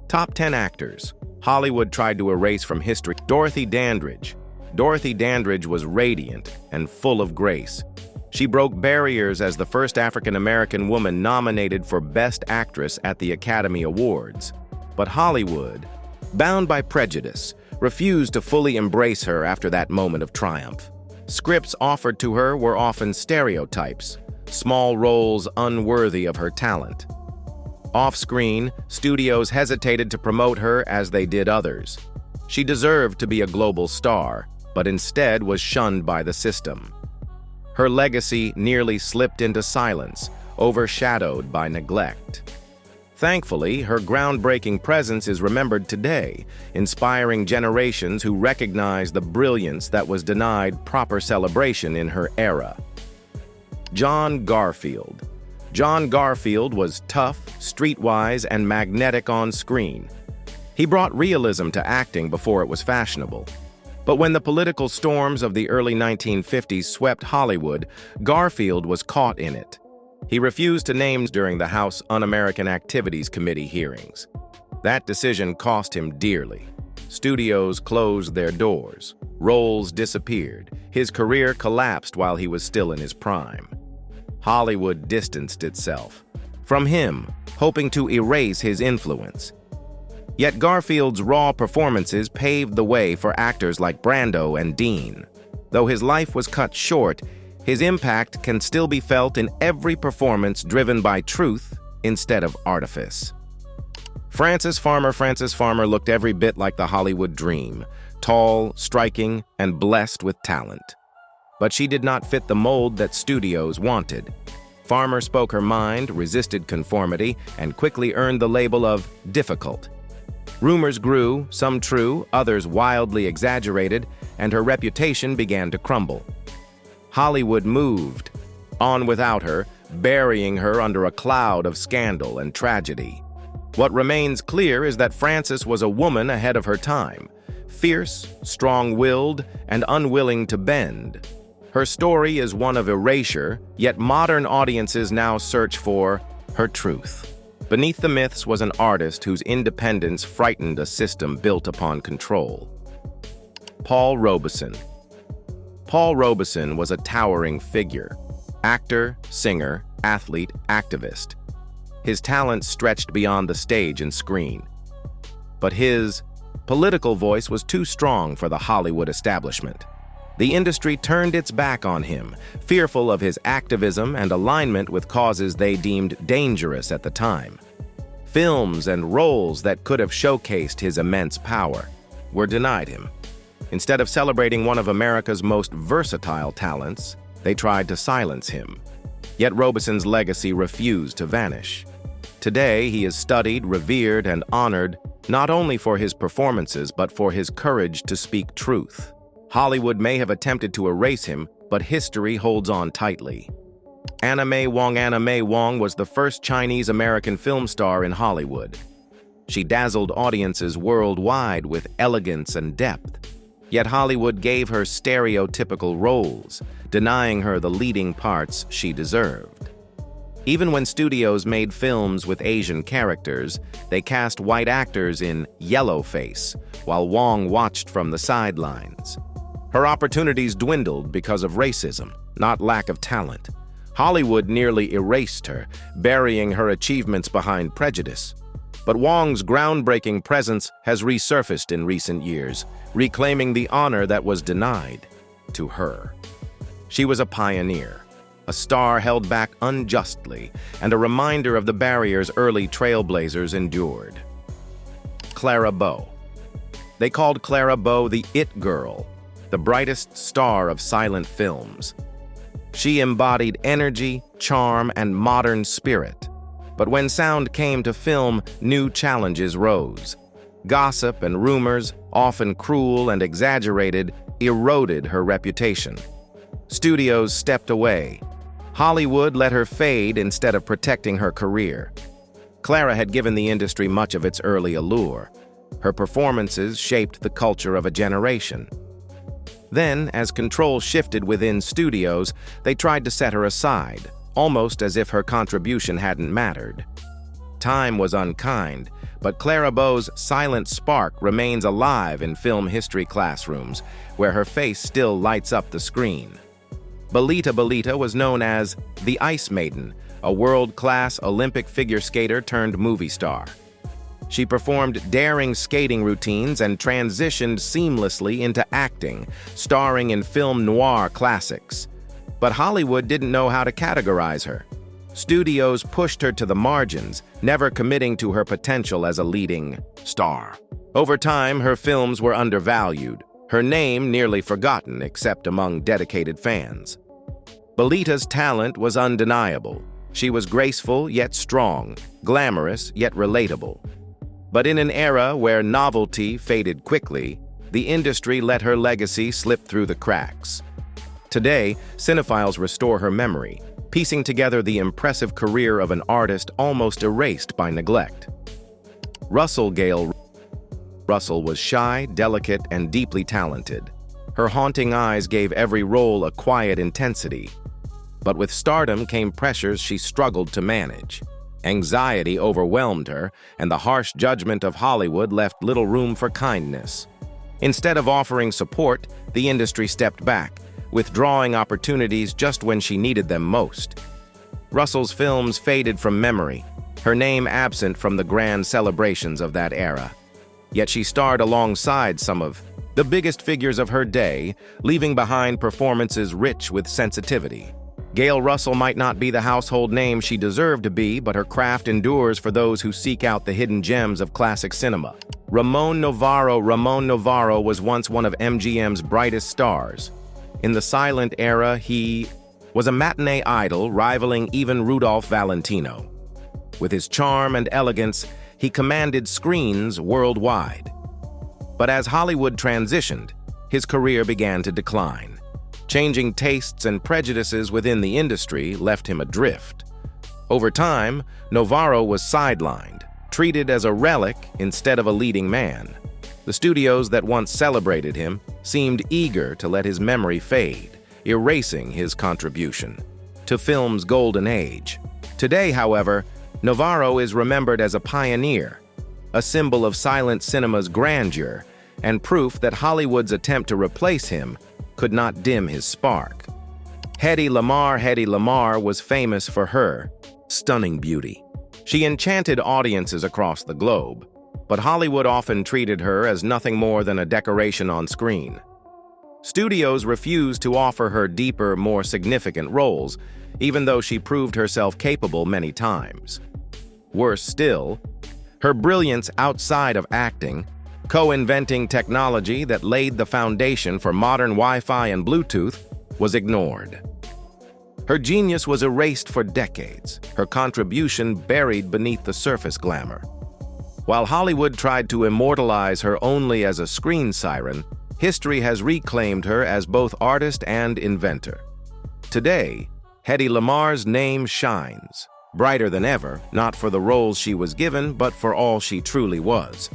Top 10 actors Hollywood tried to erase from history. Dorothy Dandridge. Dorothy Dandridge was radiant and full of grace. She broke barriers as the first African-American woman nominated for Best Actress at the Academy Awards. But Hollywood, bound by prejudice, refused to fully embrace her after that moment of triumph. Scripts offered to her were often stereotypes, small roles unworthy of her talent. Off-screen, studios hesitated to promote her as they did others. She deserved to be a global star, but instead was shunned by the system. Her legacy nearly slipped into silence, overshadowed by neglect. Thankfully, her groundbreaking presence is remembered today, inspiring generations who recognize the brilliance that was denied proper celebration in her era. John Garfield. John Garfield was tough, streetwise, and magnetic on screen. He brought realism to acting before it was fashionable. But when the political storms of the early 1950s swept Hollywood, Garfield was caught in it. He refused to name during the House Un-American Activities Committee hearings. That decision cost him dearly. Studios closed their doors. Roles disappeared. His career collapsed while he was still in his prime. Hollywood distanced itself from him, hoping to erase his influence. Yet Garfield's raw performances paved the way for actors like Brando and Dean. Though his life was cut short, his impact can still be felt in every performance driven by truth instead of artifice. Frances Farmer. Frances Farmer looked every bit like the Hollywood dream, tall, striking, and blessed with talent. But she did not fit the mold that studios wanted. Farmer spoke her mind, resisted conformity, and quickly earned the label of difficult. Rumors grew, some true, others wildly exaggerated, and her reputation began to crumble. Hollywood moved on without her, burying her under a cloud of scandal and tragedy. What remains clear is that Frances was a woman ahead of her time, fierce, strong-willed, and unwilling to bend. Her story is one of erasure, yet modern audiences now search for her truth. Beneath the myths was an artist whose independence frightened a system built upon control. Paul Robeson. Paul Robeson was a towering figure, actor, singer, athlete, activist. His talent stretched beyond the stage and screen. But his political voice was too strong for the Hollywood establishment. The industry turned its back on him, fearful of his activism and alignment with causes they deemed dangerous at the time. Films and roles that could have showcased his immense power were denied him. Instead of celebrating one of America's most versatile talents, they tried to silence him. Yet Robeson's legacy refused to vanish. Today, he is studied, revered, and honored not only for his performances but for his courage to speak truth. Hollywood may have attempted to erase him, but history holds on tightly. Anna May Wong. Anna May Wong was the first Chinese-American film star in Hollywood. She dazzled audiences worldwide with elegance and depth. Yet Hollywood gave her stereotypical roles, denying her the leading parts she deserved. Even when studios made films with Asian characters, they cast white actors in yellowface, while Wong watched from the sidelines. Her opportunities dwindled because of racism, not lack of talent. Hollywood nearly erased her, burying her achievements behind prejudice. But Wong's groundbreaking presence has resurfaced in recent years, reclaiming the honor that was denied to her. She was a pioneer, a star held back unjustly, and a reminder of the barriers early trailblazers endured. Clara Bow. They called Clara Bow the It Girl, the brightest star of silent films. She embodied energy, charm, and modern spirit. But when sound came to film, new challenges rose. Gossip and rumors, often cruel and exaggerated, eroded her reputation. Studios stepped away. Hollywood let her fade instead of protecting her career. Clara had given the industry much of its early allure. Her performances shaped the culture of a generation. Then, as control shifted within studios, they tried to set her aside, almost as if her contribution hadn't mattered. Time was unkind, but Clara Bow's silent spark remains alive in film history classrooms, where her face still lights up the screen. Belita Belita was known as the Ice Maiden, a world-class Olympic figure skater turned movie star. She performed daring skating routines and transitioned seamlessly into acting, starring in film noir classics. But Hollywood didn't know how to categorize her. Studios pushed her to the margins, never committing to her potential as a leading star. Over time, her films were undervalued, her name nearly forgotten except among dedicated fans. Belita's talent was undeniable. She was graceful yet strong, glamorous yet relatable. But in an era where novelty faded quickly, the industry let her legacy slip through the cracks. Today, cinephiles restore her memory, piecing together the impressive career of an artist almost erased by neglect. Russell Gale Russell was shy, delicate, and deeply talented. Her haunting eyes gave every role a quiet intensity. But with stardom came pressures she struggled to manage. Anxiety overwhelmed her, and the harsh judgment of Hollywood left little room for kindness. Instead of offering support, the industry stepped back, withdrawing opportunities just when she needed them most. Russell's films faded from memory, her name absent from the grand celebrations of that era. Yet she starred alongside some of the biggest figures of her day, leaving behind performances rich with sensitivity. Gail Russell might not be the household name she deserved to be, but her craft endures for those who seek out the hidden gems of classic cinema. Ramon Novarro was once one of MGM's brightest stars. In the silent era, he was a matinee idol rivaling even Rudolph Valentino. With his charm and elegance, he commanded screens worldwide. But as Hollywood transitioned, his career began to decline. Changing tastes and prejudices within the industry left him adrift. Over time, Novarro was sidelined, treated as a relic instead of a leading man. The studios that once celebrated him seemed eager to let his memory fade, erasing his contribution to film's golden age. Today, however, Novarro is remembered as a pioneer, a symbol of silent cinema's grandeur, and proof that Hollywood's attempt to replace him could not dim his spark. Hedy Lamarr was famous for her stunning beauty. She enchanted audiences across the globe, but Hollywood often treated her as nothing more than a decoration on screen. Studios refused to offer her deeper, more significant roles, even though she proved herself capable many times. Worse still, her brilliance outside of acting, co-inventing technology that laid the foundation for modern Wi-Fi and Bluetooth, was ignored. Her genius was erased for decades, her contribution buried beneath the surface glamour. While Hollywood tried to immortalize her only as a screen siren, history has reclaimed her as both artist and inventor. Today, Hedy Lamarr's name shines, brighter than ever, not for the roles she was given, but for all she truly was.